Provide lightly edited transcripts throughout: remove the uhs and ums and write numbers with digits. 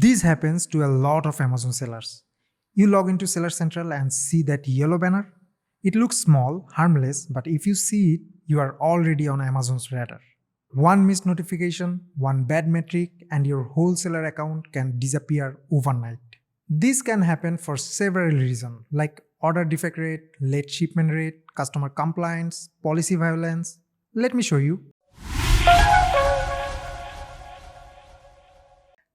This happens to a lot of Amazon sellers. You log into Seller Central and see that yellow banner. It looks small, harmless, but if you see it, you are already on Amazon's radar. One missed notification, one bad metric, and your whole seller account can disappear overnight. This can happen for several reasons like order defect rate, late shipment rate, customer compliance, policy violence. Let me show you.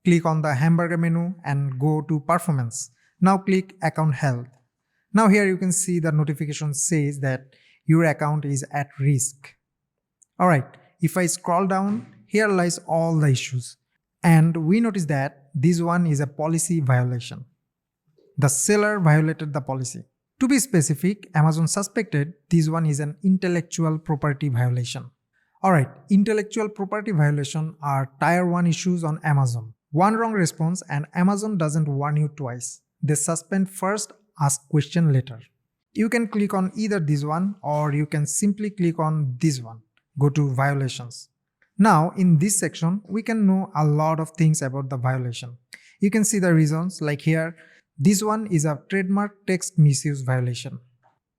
Click on the hamburger menu and go to Performance. Now click Account Health. Now here you can see the notification says that your account is at risk. Alright, if I scroll down, here lies all the issues. And we notice that this one is a policy violation. The seller violated the policy. To be specific, Amazon suspected this one is an intellectual property violation. Alright, intellectual property violation are tier 1 issues on Amazon. One wrong response and Amazon doesn't warn you twice. They suspend first, ask question later. You can click on either this one or you can simply click on this one. Go to violations. Now in this section, we can know a lot of things about the violation. You can see the reasons like here, this one is a trademark text misuse violation.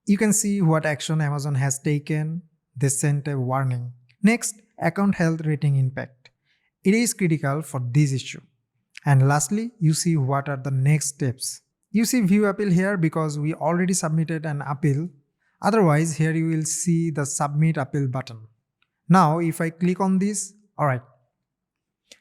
You can see what action Amazon has taken. They sent a warning. Next, account health rating impact. It is critical for this issue. And lastly, you see what are the next steps. You see view appeal here because we already submitted an appeal. Otherwise, here you will see the submit appeal button. Now, if I click on this, alright.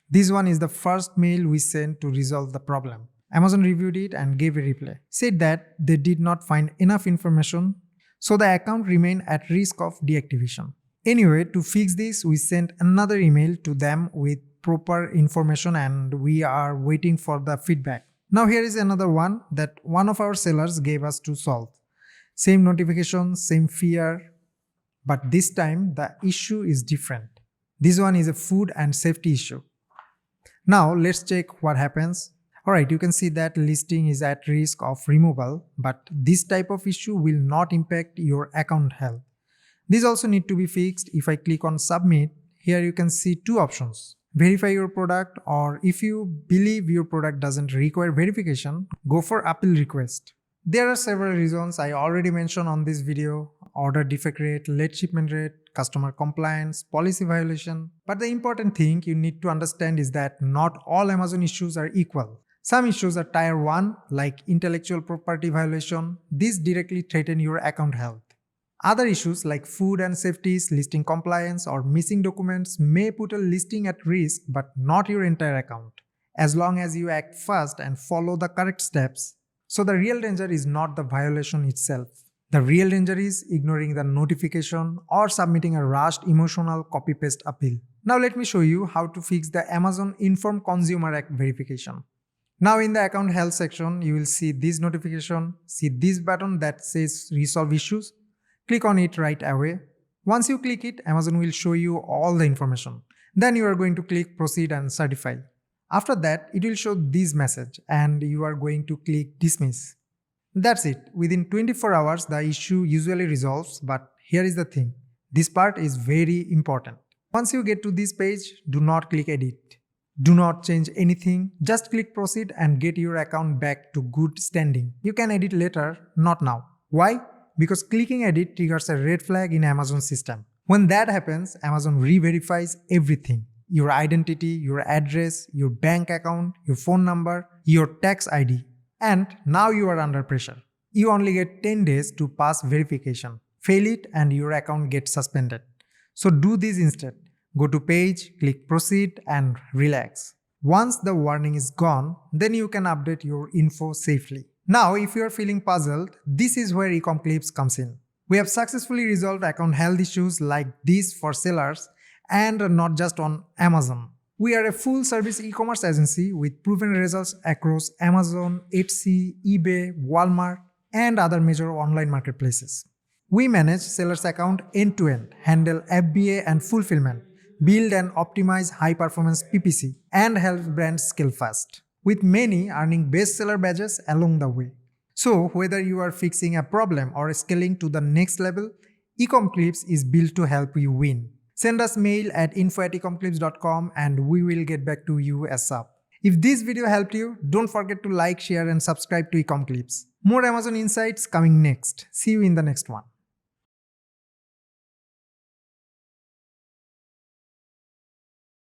This one is the first mail we sent to resolve the problem. Amazon reviewed it and gave a reply. Said that they did not find enough information, so the account remained at risk of deactivation. Anyway, to fix this, we sent another email to them with proper information and we are waiting for the feedback. Now here is another one that one of our sellers gave us to solve. Same notification, same fear, but this time the issue is different. This one is a food and safety issue. Now let's check what happens. Alright, you can see that listing is at risk of removal, but this type of issue will not impact your account health. This also need to be fixed. If I click on submit, here you can see two options. Verify your product, or if you believe your product doesn't require verification, go for appeal request. There are several reasons I already mentioned on this video: order defect rate, late shipment rate, customer compliance, policy violation. But the important thing you need to understand is that not all Amazon issues are equal. Some issues are tier 1 like intellectual property violation. These directly threaten your account health. Other issues like food and safety, listing compliance, or missing documents may put a listing at risk but not your entire account, as long as you act fast and follow the correct steps. So the real danger is not the violation itself. The real danger is ignoring the notification or submitting a rushed emotional copy-paste appeal. Now let me show you how to fix the Amazon Informed Consumer Act verification. Now in the account health section, you will see this notification, see this button that says resolve issues. Click on it right away. Once you click it, Amazon will show you all the information. Then you are going to click proceed and certify. After that, it will show this message and you are going to click dismiss. That's it. Within 24 hours, the issue usually resolves, but here is the thing. This part is very important. Once you get to this page, do not click edit. Do not change anything. Just click proceed and get your account back to good standing. You can edit later, not now. Why? Because clicking edit triggers a red flag in Amazon's system. When that happens, Amazon re-verifies everything. Your identity, your address, your bank account, your phone number, your tax ID. And now you are under pressure. You only get 10 days to pass verification. Fail it and your account gets suspended. So do this instead. Go to page, click proceed and relax. Once the warning is gone, then you can update your info safely. Now, if you are feeling puzzled, this is where Ecomclips comes in. We have successfully resolved account health issues like this for sellers and not just on Amazon. We are a full-service e-commerce agency with proven results across Amazon, Etsy, eBay, Walmart, and other major online marketplaces. We manage sellers' account end-to-end, handle FBA and fulfillment, build and optimize high-performance PPC, and help brands scale fast, with many earning bestseller badges along the way. So whether you are fixing a problem or scaling to the next level, Ecomclips is built to help you win. Send us mail at info@ecomclips.com and we will get back to you ASAP. If this video helped you, don't forget to like, share and subscribe to Ecomclips. More Amazon insights coming next. See you in the next one.